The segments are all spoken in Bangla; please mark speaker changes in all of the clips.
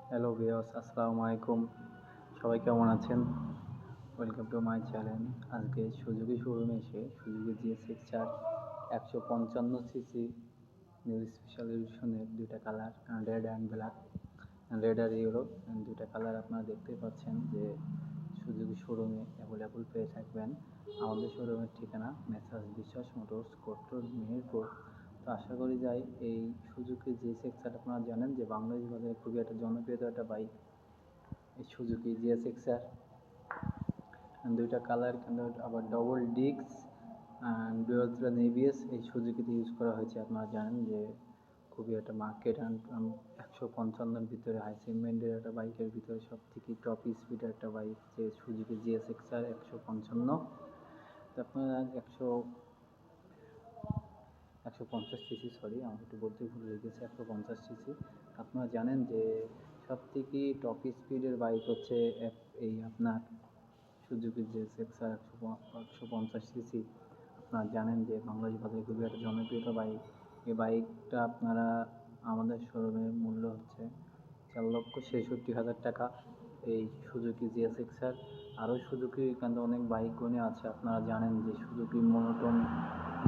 Speaker 1: হ্যালো ভিউয়ার্স, আসসালামু আলাইকুম। সবাই কেমন আছেন? Welcome to my channel. আজকে সুজুকি শোরুমে এসে Suzuki GSXR 155 CC new special এডিশনের দুইটা colour, red and black, red আর ইয়েলো, দুইটা কালার আপনারা দেখতেই পাচ্ছেন যে সুজুকি শোরুমে অ্যাভেলেবল পেয়ে থাকবেন। আমাদের শোরুমের ঠিকানা মেসার্স বিশ্বাস মোটরস, কোট্টুর, মেহেরপুর। তো আশা করি যাই এই সুজুকি জিএসএক্সআর আপনারা জানেন যে বাংলাদেশ বাজারে খুবই একটা জনপ্রিয় একটা বাইক। এই সুজুকি জিএসএক্সআর দুইটা কালার কিন্তু আবার double disc dual thread ABS এই সুজুকিতে ইউজ করা হয়েছে। আপনারা জানেন যে খুবই একটা মার্কেট অ্যান্ড 155-র ভিতরে হাই সেগমেন্টের একটা বাইকের ভিতরে সব থেকে টপ স্পিডের একটা বাইক যে সুজুকি জিএসএক্সআর 155। তো আপনারা 150 সিসি, সরি আমার একটু বলতে ভুল হয়ে গেছে, 150 সিসি। আপনারা জানেন যে সব থেকে টপ স্পিডের বাইক হচ্ছে এই আপনার সুজুকি জিএসএক্সআর 150 সিসি। আপনারা জানেন যে বাংলাদেশ বাজারে খুবই একটা জনপ্রিয় বাইক। এই বাইকটা আপনারা আমাদের শোরুমের মূল্য হচ্ছে 4,66,000 টাকা। এই সুজুকি জিএসএক্সআর আরও সুজুকি কিন্তু অনেক বাইক গুণে আছে। আপনারা জানেন যে সুজুকি মনোটন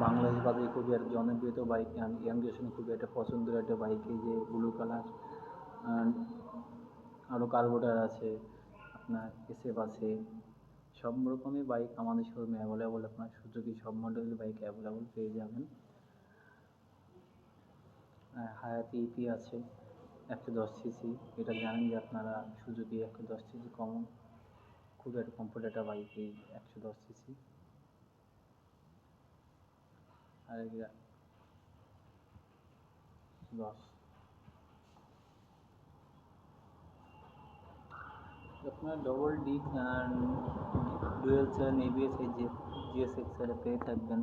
Speaker 1: বাংলাদেশ বাজারে খুবই একটা জনপ্রিয় বাইক, ইয়াং জেনারেশনের খুবই একটা পছন্দের একটা বাইক। এই যে ব্লু কালার, আরও কার্বোটার আছে, আপনার এসএফ আছে, সব রকমই বাইক আমাদের শোরুমে অ্যাভেলেবল। আপনার সুজুকি সব মডেলের বাইক অ্যাভেলেবল পেয়ে যাবেন। হায়াতি ইপি আছে 110 সিসি। এটা জানেন যে আপনারা সুজুকি 110 সিসি কমন, খুব একটা কমফোর্ট একটা বাইক এই 110 সিসি। আর 10 আপনার double disc and dual chain ABS এই যে জিএসএক্সআর পেয়ে থাকবেন।